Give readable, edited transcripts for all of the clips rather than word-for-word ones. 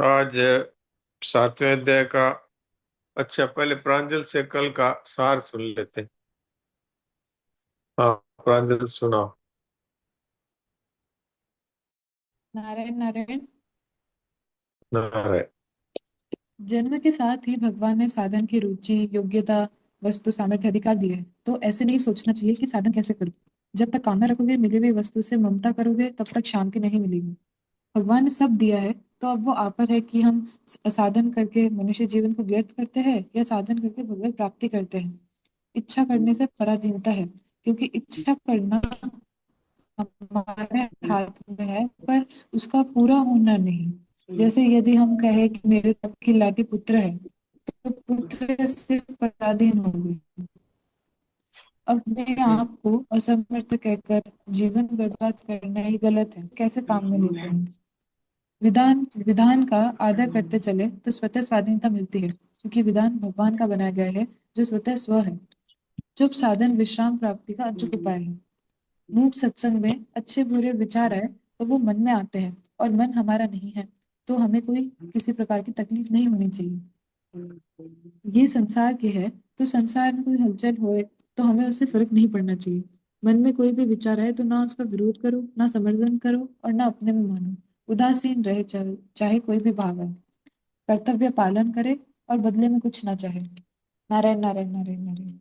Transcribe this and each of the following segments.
आज 7वें अध्याय का। अच्छा, पहले प्रांजल से कल का सार सुन लेते हैं। हाँ, प्रांजल सुनाओ। नारायण नारायण। नारायण। जन्म के साथ ही भगवान ने साधन की रुचि, योग्यता, वस्तु, सामर्थ्य, अधिकार दिए हैं। तो ऐसे नहीं सोचना चाहिए कि साधन कैसे करूं। जब तक कामना रखोगे, मिली हुई वस्तु से ममता करोगे, तब तक शांति नहीं मिलेगी। भगवान ने सब दिया है, तो अब वो आप पर है कि हम साधन करके मनुष्य जीवन को व्यर्थ करते हैं या साधन करके भगवत प्राप्ति करते हैं। इच्छा करने से पराधीनता है, क्योंकि इच्छा करना हमारे हाथ में है, पर उसका पूरा होना नहीं। जैसे यदि हम कहें कि मेरे तब की लाटी पुत्र है, तो पुत्र से पराधीन हो गई। अपने आप को असमर्थ कहकर जीवन बर्बाद करना ही गलत है। कैसे काम में लेते हैं। विधान विधान का आदर करते चले तो स्वतः स्वाधीनता मिलती है, क्योंकि विधान भगवान का बनाया गया है, जो स्वतः स्व है। चुप साधन विश्राम प्राप्ति का अचूक उपाय है। मूक सत्संग में अच्छे बुरे विचार आए तो वो मन में आते हैं, और मन हमारा नहीं है, तो हमें कोई किसी प्रकार की तकलीफ नहीं होनी चाहिए। ये संसार की है, तो संसार में कोई हलचल होए तो हमें उससे फर्क नहीं पड़ना चाहिए। मन में कोई भी विचार आए तो ना उसका विरोध करो, ना समर्थन करो, और ना अपने में मानो। उदासीन रहे, चाहे कोई भी भाव आए। कर्तव्य पालन करे और बदले में कुछ ना चाहे। नारायण नारायण नारायण नारायण।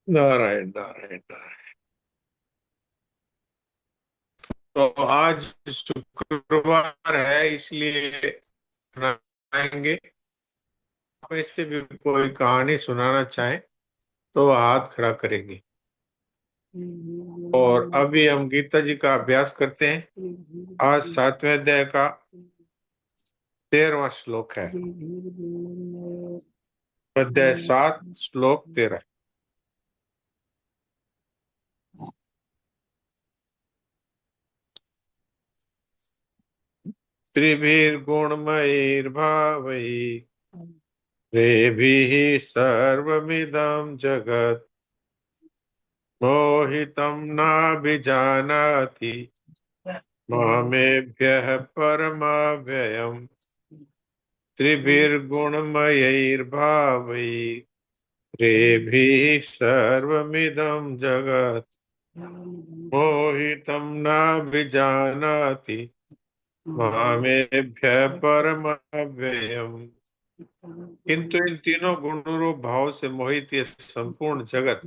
नारायण नारायण नारायण। तो आज शुक्रवार है, इसलिए सुनाएंगे। आप इससे भी कोई कहानी सुनाना चाहें तो हाथ खड़ा करेंगे। और अभी हम गीता जी का अभ्यास करते हैं। आज 7वें अध्याय का 13वां श्लोक है। अध्याय 7 श्लोक 13। त्रिभिर्गुणमयैर्भावैः रेभिः सर्वमिदं जगत् मोहितं नाभिजानाति मामेभ्यः परमव्ययम्। त्रिभिर्गुणमयैर्भावैः रेभिः सर्वमिदं जगत् मोहितं नाभिजानाति मामेभ्यः परमव्ययम्। किंतु इन तीनों गुणरूप भाव से मोहित ये संपूर्ण जगत,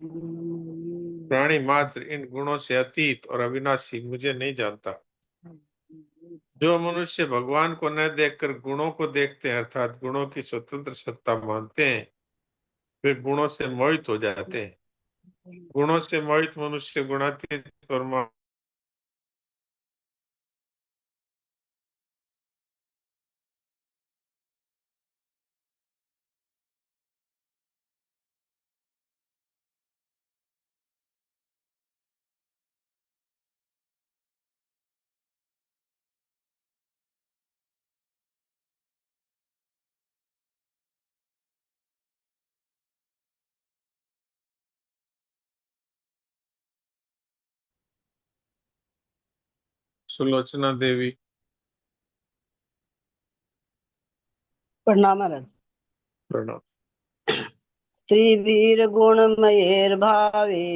प्राणी मात्र इन गुणों से अतीत और अविनाशी मुझे नहीं जानता। जो मनुष्य भगवान को न देखकर गुणों को देखते हैं, अर्थात गुणों की स्वतंत्र सत्ता मानते हैं, वे गुणों से मोहित हो जाते हैं। गुणों से मोहित मनुष्य गुणातीत परमात्मा सुलोचना देवी। प्रणाम महाराज। प्रणाम। त्रिभिर्गुणमयैर्भावे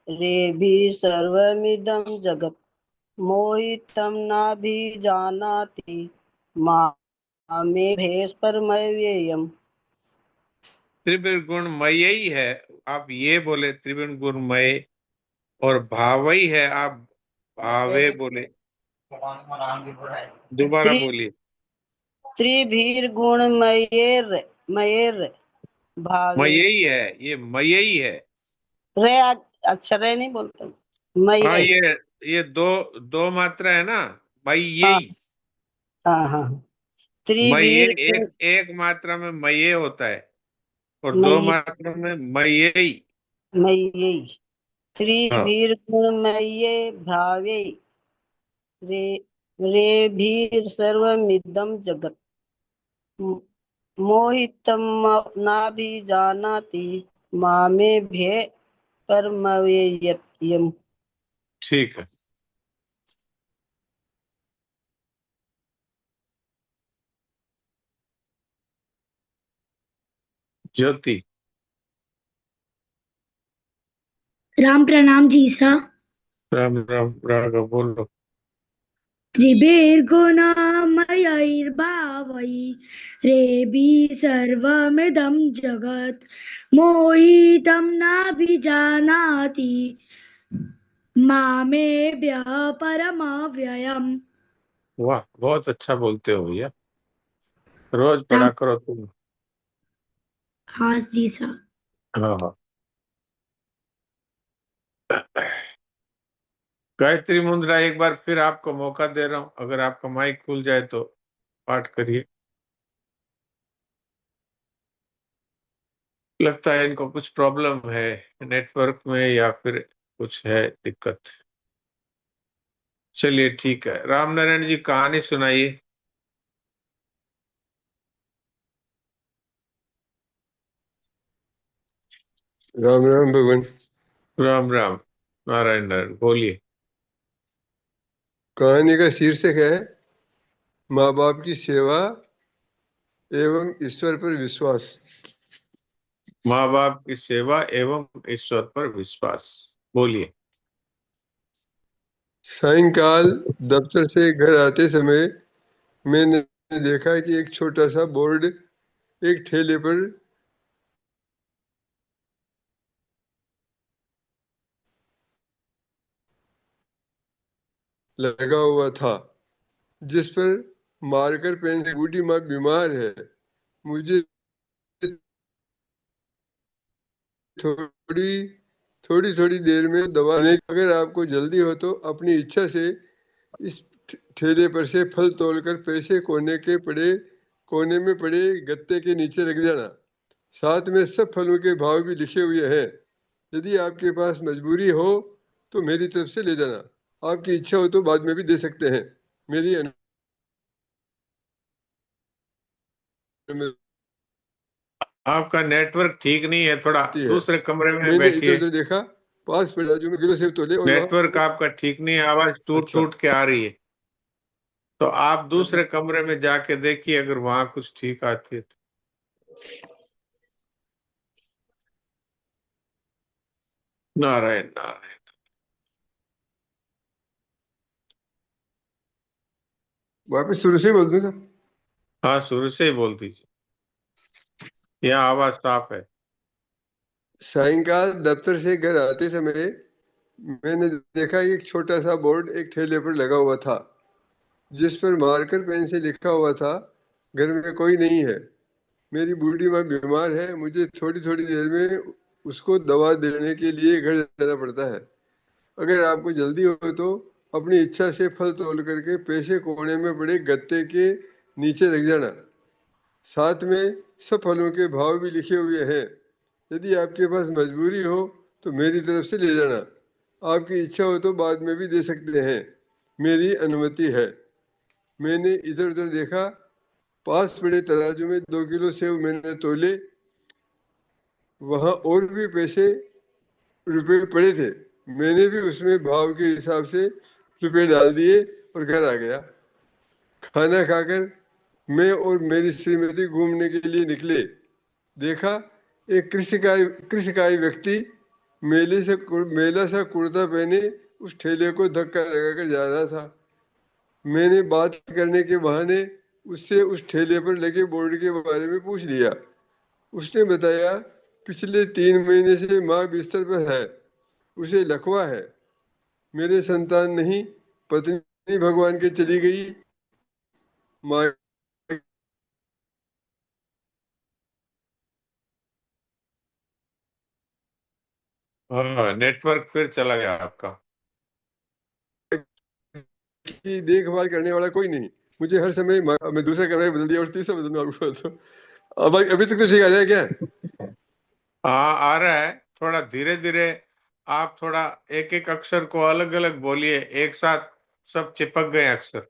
रेभिः सर्वमिदं जगत् मोहितं नाभिजानाति मामेभ्यः त्रिविण गुणमय ही है, आप ये बोले त्रिविण गुणमय। और भावई है, आप भावे बोले। दोबारा त्रि बोलिए। त्रिभिर्गुणमयैर् भावे मयई है, ये मयई है। रे अक्षर रे नहीं बोलते। हाँ, मयि। ये दो दो मात्रा है ना। हाँ मयई। हाँ हाँ। मये त्रिभिर् एक मात्रा में मये होता है, और दो मयि मात्रा में मयई। मयि हाँ, त्रिभिर्गुणमये भावे रे रेभिर्सर्वमिदं जगत् मोहितं नाभिजानाति मामेभ्यः परमव्ययम्। ठीक है। ज्योति। राम प्रणाम जी सा। राम राम राघव बोलो। त्रिभिर्गुणमयैर्भावैरेभिः सर्वमिदं जगत् मोहितं नाभिजानाति मामेभ्यः परमव्ययम्। वाह, बहुत अच्छा बोलते हो भैया, रोज राम पढ़ा करो तुम। हाँ जी सा। हाँ हाँ। गायत्री मुद्रा एक बार फिर आपको मौका दे रहा हूं, अगर आपका माइक खुल जाए तो पाठ करिए। लगता है इनको कुछ प्रॉब्लम है नेटवर्क में या फिर कुछ है दिक्कत। चलिए ठीक है, राम नारायण जी कहानी सुनाइए। राम राम भगवान। राम राम नारायण नारायण बोलिए। कहानी का शीर्षक है माँ बाप की सेवा एवं ईश्वर पर विश्वास। माँ बाप की सेवा एवं ईश्वर पर विश्वास, बोलिए। सायंकाल दफ्तर से घर आते समय मैंने देखा कि एक छोटा सा बोर्ड एक ठेले पर लगा हुआ था, जिस पर मार्कर पेन से बूढ़ी माँ बीमार है, मुझे थोड़ी थोड़ी थोड़ी देर में दवा लेने। अगर आपको जल्दी हो तो अपनी इच्छा से इस ठेले पर से फल तोड़कर पैसे कोने में पड़े गत्ते के नीचे रख देना। साथ में सब फलों के भाव भी लिखे हुए हैं। यदि आपके पास मजबूरी हो तो मेरी तरफ से ले जाना। आपकी इच्छा हो तो बाद में भी दे सकते हैं। मेरी अनुमति आपका नेटवर्क ठीक नहीं है, थोड़ा है। दूसरे कमरे में मैंने इधर बैठिए। उधर देखा, पास पड़ा जो मैं किलो सेब तोले और नेटवर्क आपका ठीक नहीं है, आवाज टूट अच्छा, टूट के आ रही है। तो आप दूसरे कमरे में जाके देखिए, अगर वहां कुछ ठीक आती है तो। नारायण नारायण। वापस शुरू से ही बोल दूं सर। हाँ, शुरू से ही बोल दीजिए, यहाँ आवाज साफ है। सायंकाल दफ्तर से घर आते समय मैंने देखा एक छोटा सा बोर्ड एक ठेले पर लगा हुआ था, जिस पर मार्कर पेन से लिखा हुआ था, घर में कोई नहीं है, मेरी बूढ़ी माँ बीमार है, मुझे थोड़ी थोड़ी देर में उसको दवा देने के लिए घर जाना पड़ता है। अगर आपको जल्दी हो तो अपनी इच्छा से फल तोड़ करके पैसे कोने में पड़े गत्ते के नीचे रख जाना। साथ में सब फलों के भाव भी लिखे हुए हैं। यदि आपके पास मजबूरी हो तो मेरी तरफ से ले जाना। आपकी इच्छा हो तो बाद में भी दे सकते हैं। मेरी अनुमति है। मैंने इधर उधर देखा, पास पड़े तराजू में 2 किलो सेब मैंने तोले, वहां और भी रुपए पड़े थे। मैंने भी उसमें भाव के हिसाब से रुपए डाल दिए और घर आ गया। खाना खाकर मैं और मेरी श्रीमती घूमने के लिए निकले। देखा एक कृषिकाय व्यक्ति मेला सा कुर्ता पहने उस ठेले को धक्का लगाकर जा रहा था। मैंने बात करने के बहाने उससे उस ठेले पर लगे बोर्ड के बारे में पूछ लिया। उसने बताया पिछले 3 महीने से माँ बिस्तर पर है, उसे लकवा है। मेरे संतान नहीं, पत्नी भगवान के चली गई। माँ हाँ, नेटवर्क फिर चला गया आपका। की देखभाल करने वाला कोई नहीं। मुझे हर समय मैं दूसरा कमरा बदल दिया और तीसरा बदलना हुआ। तो अब अभी तक तो ठीक आ जाए क्या? हाँ, आ रहा है, थोड़ा धीरे धीरे। आप थोड़ा एक एक अक्षर को अलग अलग बोलिए, एक साथ सब चिपक गए अक्षर।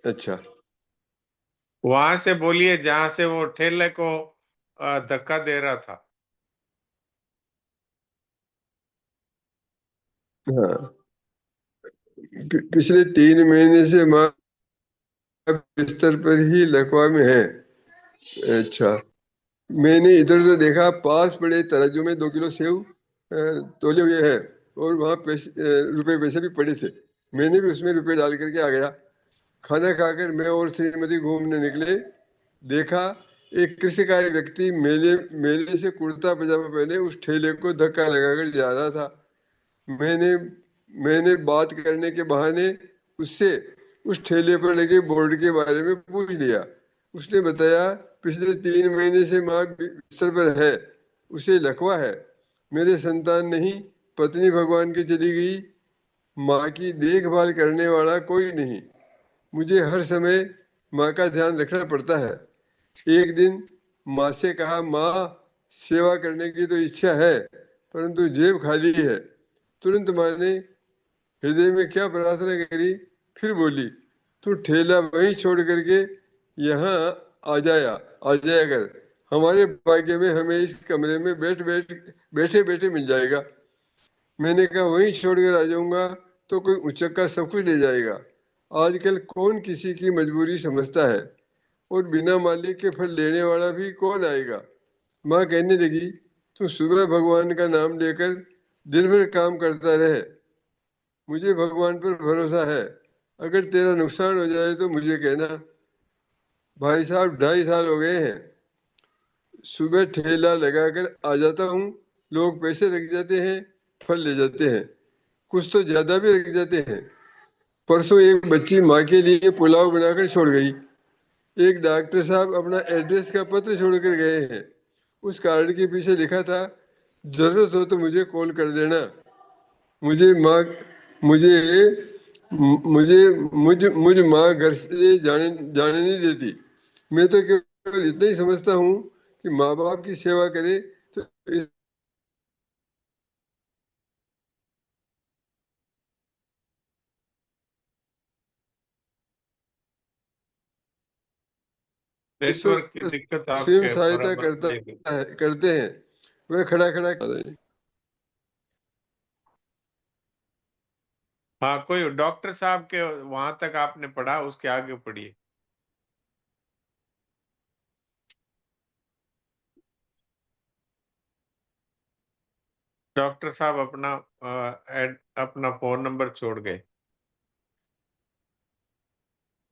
अच्छा, वहां से बोलिए जहां से वो ठेले को धक्का दे रहा था। हाँ। पिछले 3 महीने से माँ बिस्तर पर ही लकवा में है। अच्छा, मैंने इधर उधर देखा, पास पड़े तराजू में 2 किलो सेव तोले हुए हैं और वहाँ रुपए पैसे भी पड़े थे। मैंने भी उसमें रुपए डाल करके आ गया। खाना खाकर मैं और श्रीमती घूमने निकले। देखा एक कृषिकाय व्यक्ति मेले से कुर्ता पजामा पहने उस ठेले को धक्का लगाकर जा रहा था। मैंने मैंने बात करने के बहाने उससे उस ठेले पर लगे बोर्ड के बारे में पूछ लिया। उसने बताया पिछले 3 महीने से माँ बिस्तर पर है, उसे लकवा है। मेरे संतान नहीं, पत्नी भगवान की चली गई। माँ की देखभाल करने वाला कोई नहीं। मुझे हर समय माँ का ध्यान रखना पड़ता है। एक दिन माँ से कहा, माँ सेवा करने की तो इच्छा है परंतु जेब खाली है। तुरंत माँ ने हृदय में क्या प्रार्थना करी, फिर बोली, तू ठेला वहीं छोड़ करके यहाँ आ जाया कर। हमारे भाग्य में हमें इस कमरे में बैठे बैठे मिल जाएगा। मैंने कहा वहीं छोड़कर आ जाऊंगा तो कोई उचक्का सब कुछ ले जाएगा। आजकल कौन किसी की मजबूरी समझता है, और बिना मालिक के फल लेने वाला भी कौन आएगा। माँ कहने लगी, तू सुबह भगवान का नाम लेकर दिन भर काम करता रहे। मुझे भगवान पर भरोसा है, अगर तेरा नुकसान हो जाए तो मुझे कहना। भाई साहब 2.5 साल हो गए हैं, सुबह ठेला लगाकर आ जाता हूँ, लोग पैसे रख जाते हैं, फल ले जाते हैं, कुछ तो ज्यादा भी रख जाते हैं। परसों एक बच्ची माँ के लिए पुलाव बनाकर छोड़ गई। एक डॉक्टर साहब अपना एड्रेस का पत्र छोड़कर गए हैं। उस कार्ड के पीछे लिखा था, जरूरत हो तो मुझे कॉल कर देना। मुझे माँ मुझे मुझे मुझ मुझ माँ घर से जाने नहीं देती। मैं तो केवल इतना ही समझता हूँ कि माँ बाप की सेवा करे तो नेटवर्क की ईश्वर दिक्कत स्वयं आपके सहायता बराबर नहीं। करते हैं। वह खड़ा खड़ा हाँ, कोई डॉक्टर साहब के वहां तक आपने पढ़ा, उसके आगे पढ़िए। डॉक्टर साहब अपना फोन नंबर छोड़ गए।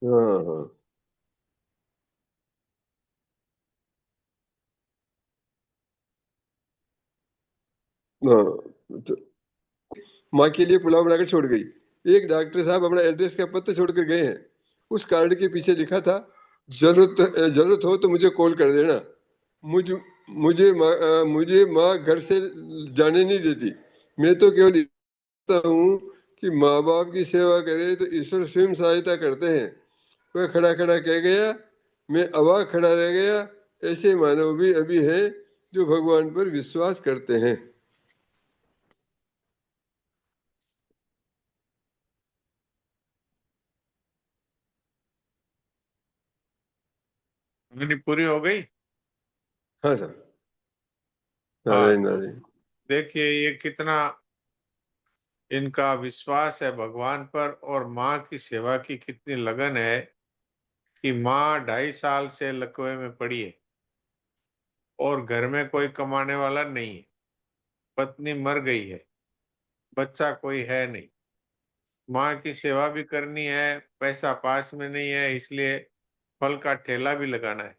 हाँ हाँ हाँ, तो माँ के लिए पुलाव बनाकर छोड़ गई। एक डॉक्टर साहब अपना एड्रेस का पत्र छोड़कर गए हैं। उस कार्ड के पीछे लिखा था, जरूरत हो तो मुझे कॉल कर देना। मुझ मुझे माँ घर से जाने नहीं देती। मैं तो केवल इतना हूँ कि माँ बाप की सेवा करे तो ईश्वर स्वयं सहायता करते हैं। वह खड़ा खड़ा कह गया। मैं अवाक खड़ा रह गया। ऐसे मानव भी अभी हैं जो भगवान पर विश्वास करते हैं। कहानी पूरी हो गई। हाँ सर, हाँ, नारायण तो नारायण। देखिए ये कितना इनका विश्वास है भगवान पर, और माँ की सेवा की कितनी लगन है कि माँ 2.5 साल से लकवे में पड़ी है और घर में कोई कमाने वाला नहीं है, पत्नी मर गई है, बच्चा कोई है नहीं, माँ की सेवा भी करनी है, पैसा पास में नहीं है, इसलिए फल का ठेला भी लगाना है।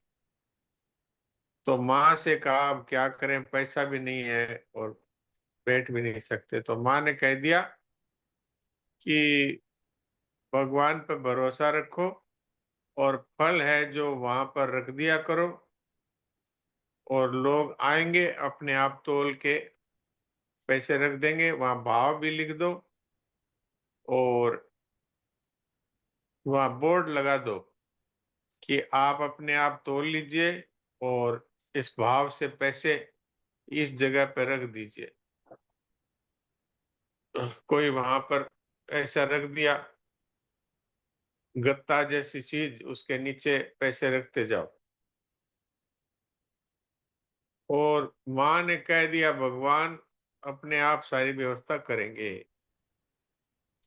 तो माँ से कहा अब क्या करें, पैसा भी नहीं है और बैठ भी नहीं सकते। तो माँ ने कह दिया कि भगवान पर भरोसा रखो और फल है जो वहां पर रख दिया करो, और लोग आएंगे अपने आप तोल के पैसे रख देंगे, वहां भाव भी लिख दो और वहां बोर्ड लगा दो कि आप अपने आप तोल लीजिए और इस भाव से पैसे इस जगह पर रख दीजिए। कोई वहां पर ऐसा रख दिया गत्ता जैसी चीज, उसके नीचे पैसे रखते जाओ। और माँ ने कह दिया भगवान अपने आप सारी व्यवस्था करेंगे।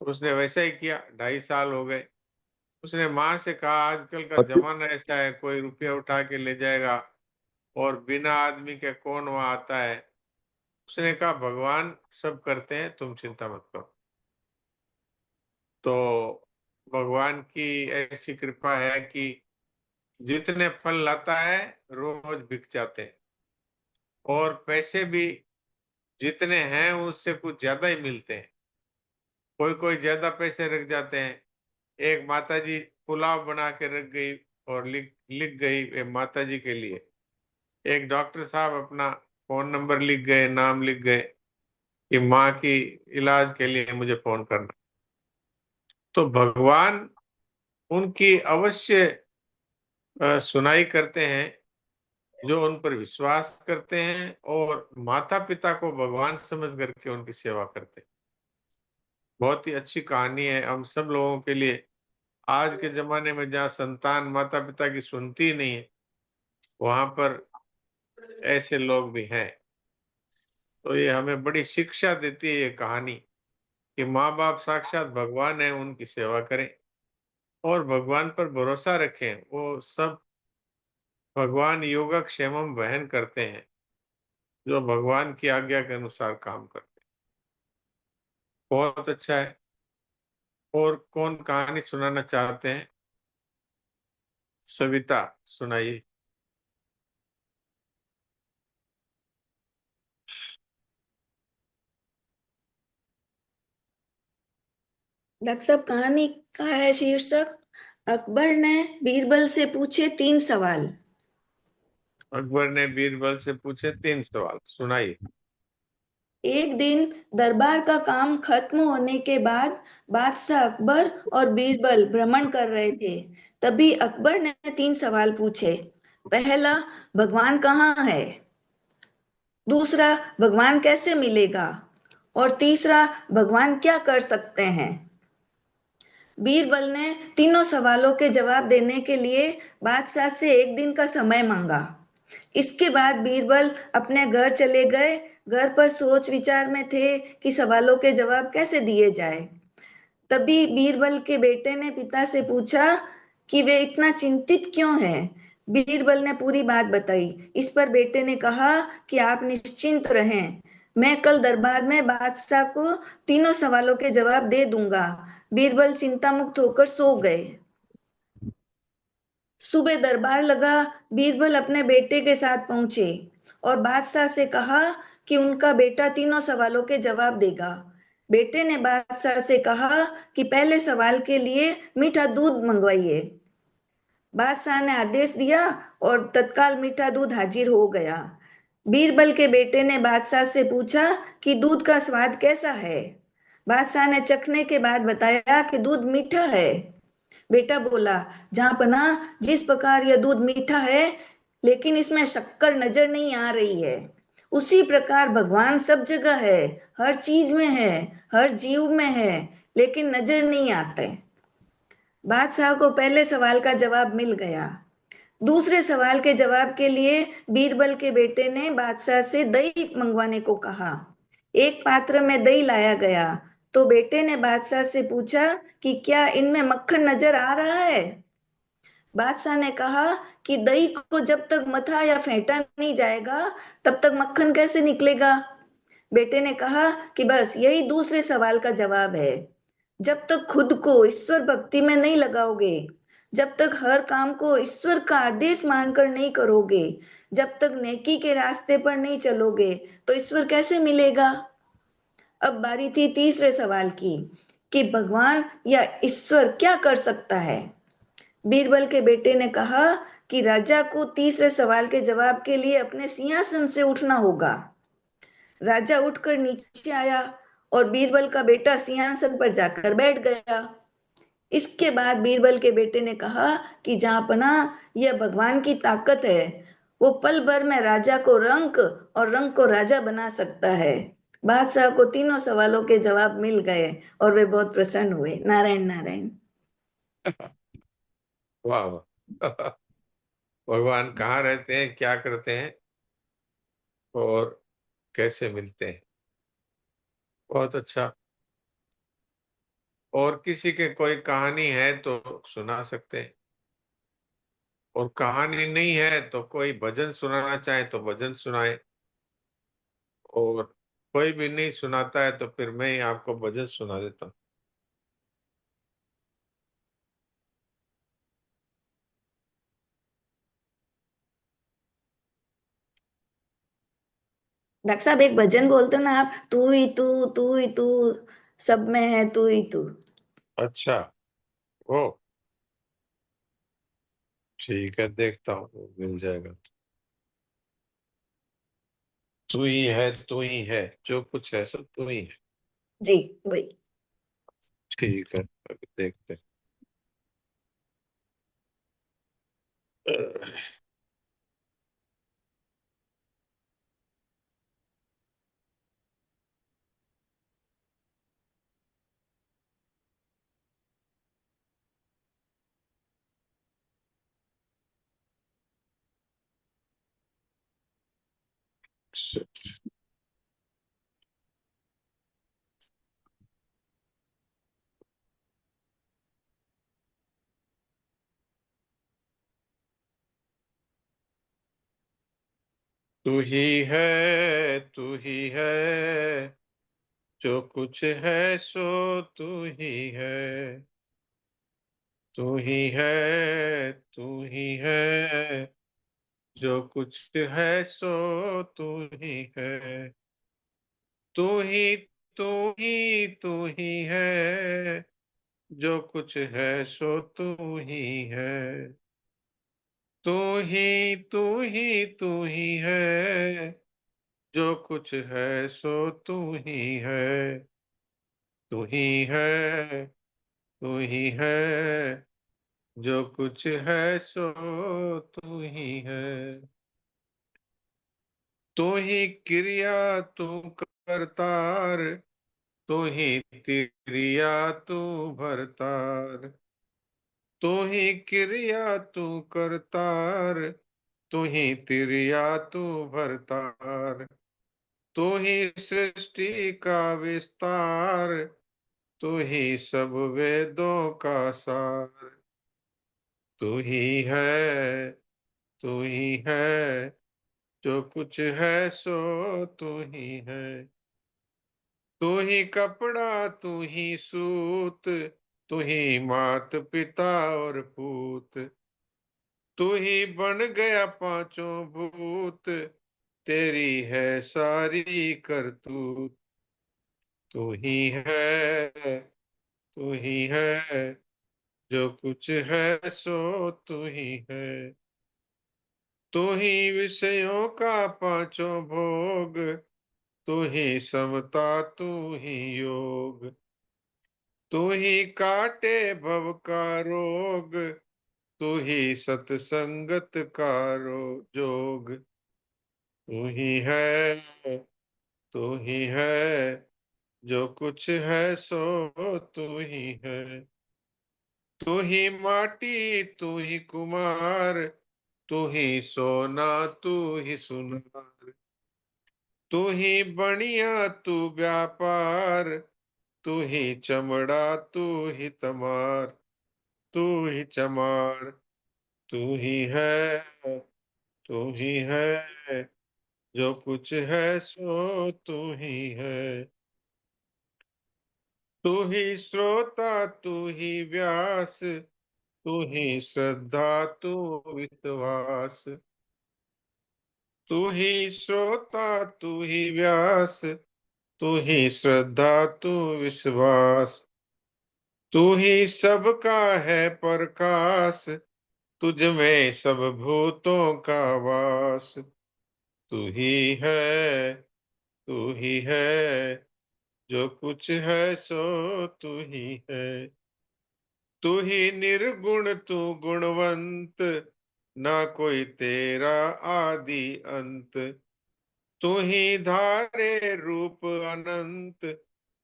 तो उसने वैसा ही किया। 2.5 साल हो गए। उसने माँ से कहा आजकल का जमाना ऐसा है, कोई रुपया उठा के ले जाएगा और बिना आदमी के कौन वहां आता है। उसने कहा भगवान सब करते हैं, तुम चिंता मत करो। तो भगवान की ऐसी कृपा है कि जितने फल लाता है रोज बिक जाते हैं, और पैसे भी जितने हैं उससे कुछ ज्यादा ही मिलते हैं। कोई कोई ज्यादा पैसे रख जाते हैं। एक माताजी पुलाव बना के रख गई और लिख लिख गई ये माताजी के लिए। एक डॉक्टर साहब अपना फोन नंबर लिख गए, नाम लिख गए कि माँ की इलाज के लिए मुझे फोन करना। तो भगवान उनकी अवश्य सुनाई करते हैं जो उन पर विश्वास करते हैं और माता पिता को भगवान समझ करके उनकी सेवा करते हैं। बहुत ही अच्छी कहानी है हम सब लोगों के लिए। आज के जमाने में जहाँ संतान माता पिता की सुनती ही नहीं है, वहां पर ऐसे लोग भी हैं। तो ये हमें बड़ी शिक्षा देती है ये कहानी कि माँ बाप साक्षात भगवान है, उनकी सेवा करें और भगवान पर भरोसा रखें। वो सब भगवान योगक्षेमम वहन करते हैं, जो भगवान की आज्ञा के अनुसार काम करते हैं। बहुत अच्छा है। और कौन कहानी सुनाना चाहते हैं? सविता सुनाइए। डॉक्टर साहब, कहानी का है शीर्षक अकबर ने बीरबल से पूछे 3 सवाल। अकबर ने बीरबल से पूछे 3 सवाल, सुनाइए। एक दिन दरबार का काम खत्म होने के बाद बादशाह अकबर और बीरबल भ्रमण कर रहे थे। तभी अकबर ने 3 सवाल पूछे। पहला, भगवान कहाँ है? दूसरा, भगवान कैसे मिलेगा? और तीसरा, भगवान क्या कर सकते हैं? बीरबल ने तीनों सवालों के जवाब देने के लिए बादशाह से 1 दिन का समय मांगा। इसके बाद बीरबल अपने घर चले गए। घर पर सोच विचार में थे कि सवालों के जवाब कैसे दिए जाए। तभी बीरबल के बेटे ने पिता से पूछा कि वे इतना चिंतित क्यों हैं। बीरबल ने पूरी बात बताई। इस पर बेटे ने कहा कि आप निश्चिंत रहें, मैं कल दरबार में बादशाह को तीनों सवालों के जवाब दे दूंगा। बीरबल चिंता मुक्त होकर सो गए। सुबह दरबार लगा। बीरबल अपने बेटे के साथ पहुंचे और बादशाह से कहा कि उनका बेटा तीनों सवालों के जवाब देगा। बेटे ने बादशाह से कहा कि पहले सवाल के लिए मीठा दूध मंगवाइए। बादशाह ने आदेश दिया और तत्काल मीठा दूध हाजिर हो गया। बीरबल के बेटे ने बादशाह से पूछा कि दूध का स्वाद कैसा है। बादशाह ने चखने के बाद बताया कि दूध मीठा है। बेटा बोला, जहांपना, जिस प्रकार यह दूध मीठा है लेकिन इसमें शक्कर नजर नहीं आ रही है, उसी प्रकार भगवान सब जगह है, हर चीज में है, हर जीव में है, लेकिन नजर नहीं आते। बादशाह को पहले सवाल का जवाब मिल गया। दूसरे सवाल के जवाब के लिए बीरबल के बेटे ने बादशाह से दही मंगवाने को कहा। एक पात्र में दही लाया गया तो बेटे ने बादशाह से पूछा कि क्या इनमें मक्खन नजर आ रहा है। बादशाह ने कहा कि दही को जब तक मथा या फेंटा नहीं जाएगा तब तक मक्खन कैसे निकलेगा। बेटे ने कहा कि बस यही दूसरे सवाल का जवाब है। जब तक खुद को ईश्वर भक्ति में नहीं लगाओगे, जब तक हर काम को ईश्वर का आदेश मानकर नहीं करोगे, जब तक नेकी के रास्ते पर नहीं चलोगे, तो ईश्वर कैसे मिलेगा। अब बारी थी तीसरे सवाल की कि भगवान या ईश्वर क्या कर सकता है। बीरबल के बेटे ने कहा कि राजा को तीसरे सवाल के जवाब के लिए अपने सिंहासन से उठना होगा। राजा उठकर नीचे आया और बीरबल का बेटा सिंहासन पर जाकर बैठ गया। इसके बाद बीरबल के बेटे ने कहा कि जहांपना, यह भगवान की ताकत है, वो पल भर में राजा को रंक और रंक को राजा बना सकता है। बादशाह को तीनों सवालों के जवाब मिल गए और वे बहुत प्रसन्न हुए। नारायण नारायण। वाह वाह। भगवान कहाँ रहते हैं, क्या करते हैं और कैसे मिलते हैं। बहुत अच्छा। और किसी के कोई कहानी है तो सुना सकते हैं। और कहानी नहीं है तो कोई भजन सुनाना चाहे तो भजन सुनाए, और कोई भी नहीं सुनाता है तो फिर मैं ही आपको भजन सुना देता हूँ। डॉक्टर साहब एक भजन बोलते ना आप, तू ही तू, सब में है तू ही तू। अच्छा, वो ठीक है, देखता हूँ वो मिल जाएगा। तू ही है, तू ही है, जो कुछ है सब तू ही है। जी वही। ठीक है, अभी देखते हैं। तू ही है, तू ही है, जो कुछ है सो तू ही है। तू ही है, तू ही है, जो कुछ है सो तू ही है। तू ही, तू ही, तू ही है, जो कुछ है सो तू ही है। तू ही, तू ही, तू ही है, जो कुछ है सो तू ही है। तू ही है, तू ही है, जो कुछ है सो तू ही है। तू ही क्रिया, तू करतार, तू ही क्रिया, तू भरतार। तू ही क्रिया, तू करतार, तू ही क्रिया, तू भरतार। तू ही सृष्टि का विस्तार, तू ही सब वेदों का सार। तू ही है, तू ही है, जो कुछ है सो तू ही है। तू ही कपड़ा, तू ही सूत, तू ही मात पिता और पूत। तू ही बन गया पांचों भूत, तेरी है सारी करतूत। तू ही है, तू ही है, जो कुछ है सो तू ही है। तू ही विषयों का पांचों भोग, तू ही समता, तू ही योग। तू ही काटे भव का रोग, तू ही सत्संगत का जोग। तू ही है, तू ही है, जो कुछ है सो तू ही है। तू ही माटी, तू ही कुमार, तू ही सोना, तू ही सुनार। तू ही बनिया, तू व्यापार, तू ही चमड़ा, तू ही तमार। तू ही चमार, तू ही है, तू ही है, जो कुछ है सो तू ही है। तू ही श्रोता, तू ही व्यास, तू ही श्रद्धा, तू विश्वास। तू ही श्रोता, तू ही व्यास, तू ही श्रद्धा, तू विश्वास। तू ही सबका है प्रकाश, तुझ में सब भूतों का वास। तू ही है, तू ही है, जो कुछ है सो तू ही है। तू ही निर्गुण, तू गुणवंत, ना कोई तेरा आदि अंत। तू ही धारे रूप अनंत,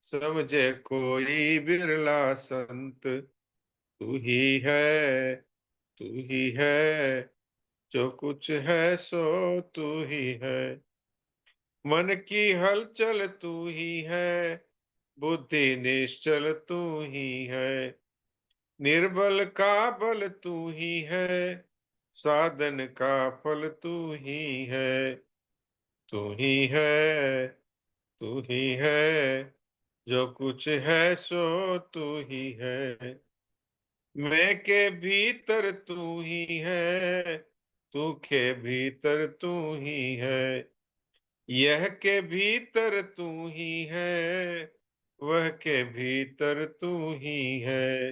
समझे कोई बिरला संत। तू ही है, तू ही है, जो कुछ है सो तू ही है। मन की हलचल तू ही है, बुद्धि निश्चल तू ही है। निर्बल का बल तू ही है, साधन का फल तू ही है, तू ही है, तू ही है, जो कुछ है सो तू ही है। मैं के भीतर तू ही है, तू के भीतर तू ही है, यह के भीतर तू ही है, वह के भीतर तू ही है,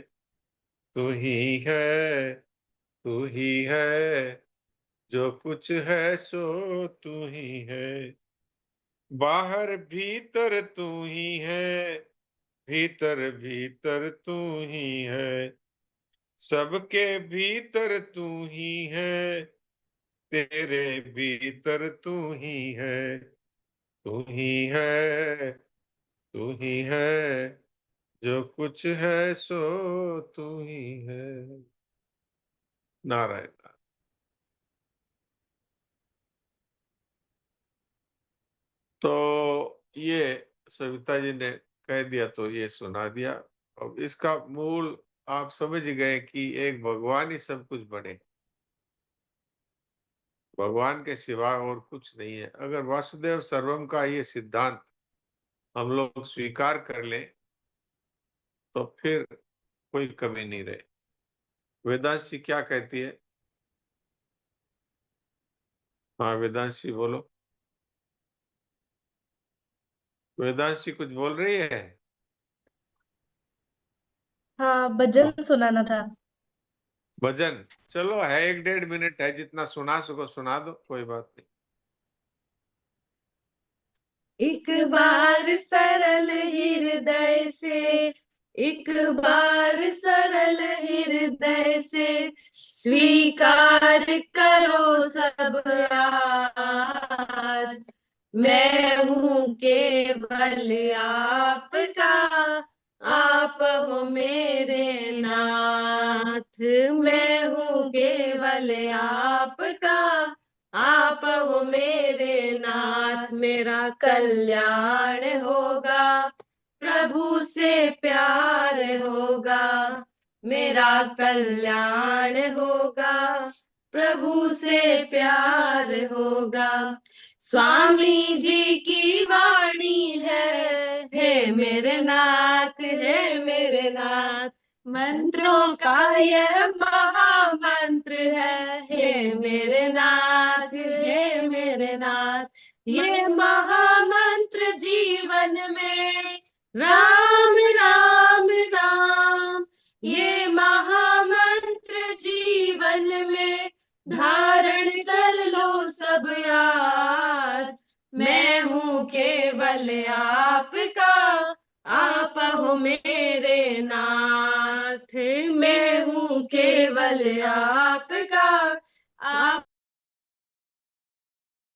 तू ही है, तू ही है, जो कुछ है सो तू ही है। बाहर भीतर तू ही है, भीतर भीतर तू ही है, सबके भीतर तू ही है, तेरे भीतर तू ही है, तू ही है, तू ही है, जो कुछ है सो तू ही है। नारायण। तो ये सविता जी ने कह दिया तो ये सुना दिया। अब इसका मूल आप समझ गए कि एक भगवान ही सब कुछ बने, भगवान के सिवा और कुछ नहीं है। अगर वासुदेव सर्वम का ये सिद्धांत हम लोग स्वीकार कर लें तो फिर कोई कमी नहीं रहे। वेदांशी क्या कहती है? हाँ वेदांशी बोलो। वेदांशी कुछ बोल रही है? हाँ, भजन सुनाना था। भजन चलो है, 1-1.5 मिनट है, जितना सुना सको सुना दो, कोई बात नहीं। एक बार सरल हृदय से, एक बार सरल हृदय से स्वीकार करो सब आज, मैं हूँ केवल आपका, आप हो मेरे नाथ। मैं हूँ केवल आपका, आप हो मेरे नाथ। मेरा कल्याण होगा, प्रभु से प्यार होगा, मेरा कल्याण होगा, प्रभु से प्यार होगा। स्वामी जी की वाणी है मेरे नाथ, है मेरे नाथ। मंत्रों का यह महामंत्र है मेरे नाथ, है मेरे नाथ। ये महामंत्र जीवन में राम राम राम, ये महामंत्र जीवन में धारण कर लो सब आज। मैं हूँ केवल आपका, आप हो मेरे नाथ। मैं हूँ केवल आपका, आप